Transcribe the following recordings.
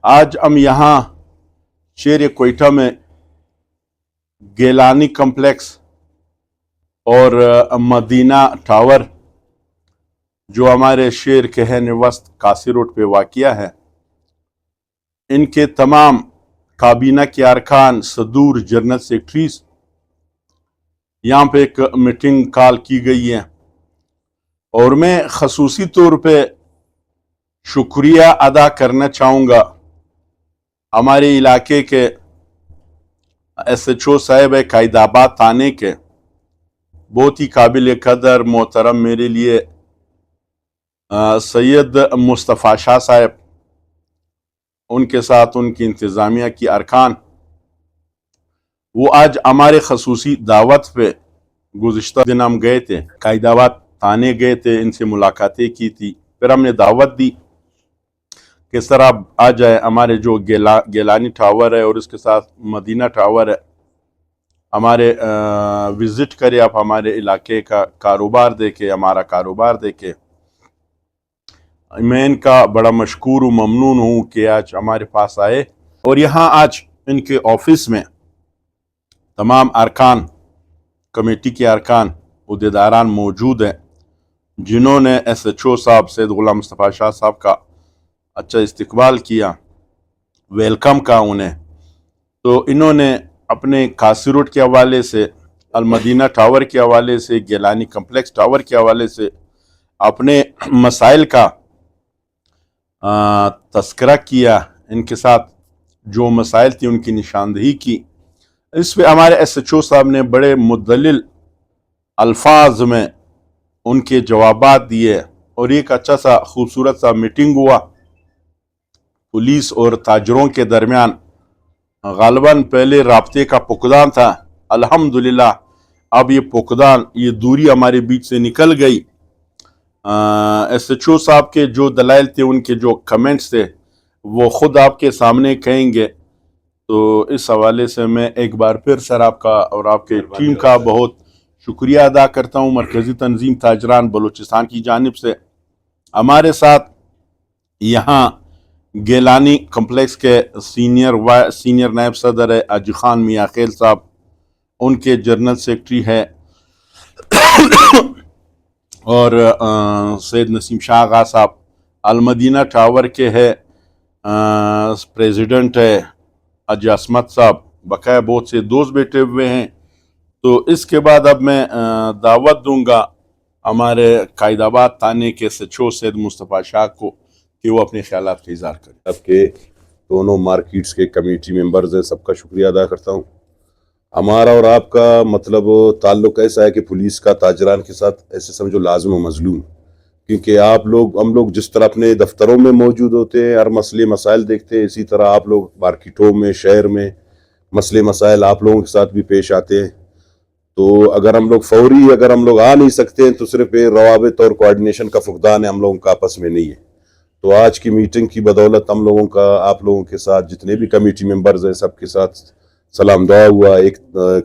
آج ہم یہاں شیر کوئٹہ میں گیلانی کمپلیکس اور مدینہ ٹاور جو ہمارے شیر کہن وسط کاسی روڈ پہ واقع ہے، ان کے تمام کابینہ کے ارکان، صدور، جنرل سیکرٹریز یہاں پہ ایک میٹنگ کال کی گئی ہے، اور میں خصوصی طور پہ شکریہ ادا کرنا چاہوں گا ہمارے علاقے کے ایس ایچ او صاحب قائد آباد تھانے کے، بہت ہی قابل قدر محترم میرے لیے سید مصطفیٰ شاہ صاحب، ان کے ساتھ ان کی انتظامیہ کی ارکان، وہ آج ہمارے خصوصی دعوت پہ گزشتہ دن ہم گئے تھے، قائد آباد تھانے گئے تھے، ان سے ملاقاتیں کی تھی، پھر ہم نے دعوت دی کہ سر آپ آ جائے، ہمارے جو گیلانی ٹاور ہے اور اس کے ساتھ مدینہ ٹاور ہے، ہمارے وزٹ کرے آپ، ہمارے علاقے کا کاروبار دیکھے، ہمارا کاروبار دیکھے۔ میں ان کا بڑا مشکور و ممنون ہوں کہ آج ہمارے پاس آئے، اور یہاں آج ان کے آفس میں تمام ارکان، کمیٹی کے ارکان، عہدیداران موجود ہیں، جنہوں نے ایس ایچ او صاحب سید غلام مصطفیٰ شاہ صاحب کا اچھا استقبال کیا، ویلکم کا انہیں۔ تو انہوں نے اپنے کاسی روڈ کے حوالے سے، المدینہ ٹاور کے حوالے سے، گیلانی کمپلیکس ٹاور کے حوالے سے اپنے مسائل کا تذکرہ کیا، ان کے ساتھ جو مسائل تھی ان کی نشاندہی کی۔ اس پہ ہمارے ایس ایچ او صاحب نے بڑے مدلل الفاظ میں ان کے جوابات دیے، اور ایک اچھا سا خوبصورت سا میٹنگ ہوا پولیس اور تاجروں کے درمیان۔ غالباً پہلے رابطے کا فقدان تھا، الحمدللہ اب یہ فقدان، یہ دوری ہمارے بیچ سے نکل گئی۔ ایس ایچ او صاحب کے جو دلائل تھے، ان کے جو کمنٹس تھے، وہ خود آپ کے سامنے کہیں گے۔ تو اس حوالے سے میں ایک بار پھر سر آپ کا اور آپ کے ٹیم کا بہت شکریہ ادا کرتا ہوں۔ مرکزی تنظیم تاجران بلوچستان کی جانب سے ہمارے ساتھ یہاں گیلانی کمپلیکس کے سینئر نائب صدر ہے حاجی خان میاں خیل صاحب، ان کے جنرل سیکرٹری ہے اور سید نسیم شاہ آغا صاحب، المدینہ ٹاور کے ہے پریزیڈنٹ ہے حاجی عصمت صاحب، بقایا بہت سے دوست بیٹھے ہوئے ہیں۔ تو اس کے بعد اب میں دعوت دوں گا ہمارے قائد آباد تھانے کے ایس ایچ او سید مصطفیٰ شاہ کو کہ وہ اپنے خیالات کا اظہار کریں۔ آپ کے دونوں مارکیٹس کے کمیٹی ممبرز ہیں، سب کا شکریہ ادا کرتا ہوں۔ ہمارا اور آپ کا مطلب تعلق ایسا ہے کہ پولیس کا تاجران کے ساتھ ایسے سمجھو لازم و مظلوم، کیونکہ ہم لوگ جس طرح اپنے دفتروں میں موجود ہوتے ہیں، ہر مسئلے مسائل دیکھتے ہیں، اسی طرح آپ لوگ مارکیٹوں میں، شہر میں مسئلے مسائل آپ لوگوں کے ساتھ بھی پیش آتے ہیں۔ تو اگر ہم لوگ آ نہیں سکتے ہیں تو صرف روابط اور کوارڈینیشن کا فقدان ہے، ہم لوگوں کا آپس میں نہیں ہے۔ تو آج کی میٹنگ کی بدولت ہم لوگوں کا آپ لوگوں کے ساتھ جتنے بھی کمیٹی ممبرز ہیں سب کے ساتھ سلام دعا ہوا، ایک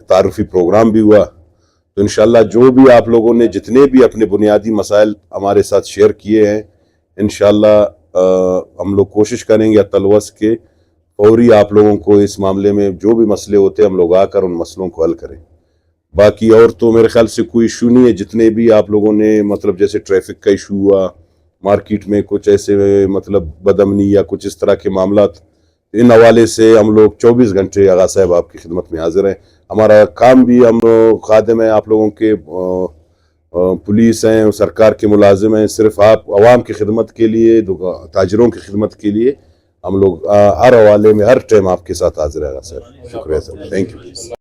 تعارفی پروگرام بھی ہوا۔ تو انشاءاللہ جو بھی آپ لوگوں نے جتنے بھی اپنے بنیادی مسائل ہمارے ساتھ شیئر کیے ہیں، انشاءاللہ ہم لوگ کوشش کریں گے تلوث کے فوری آپ لوگوں کو اس معاملے میں جو بھی مسئلے ہوتے ہیں ہم لوگ آ کر ان مسئلوں کو حل کریں۔ باقی اور تو میرے خیال سے کوئی ایشو نہیں ہے، جتنے بھی آپ لوگوں نے مطلب جیسے ٹریفک کا ایشو ہوا، مارکیٹ میں کچھ ایسے مطلب بدامنی یا کچھ اس طرح کے معاملات، ان حوالے سے ہم لوگ 24 گھنٹے آغا صاحب آپ کی خدمت میں حاضر ہیں۔ ہمارا کام بھی، ہم خادم ہیں آپ لوگوں کے، پولیس ہیں، سرکار کے ملازم ہیں، صرف آپ عوام کی خدمت کے لیے، تاجروں کی خدمت کے لیے ہم لوگ ہر حوالے میں ہر ٹائم آپ کے ساتھ حاضر ہیں آغا صاحب۔ شکریہ صاحب، تھینک یو۔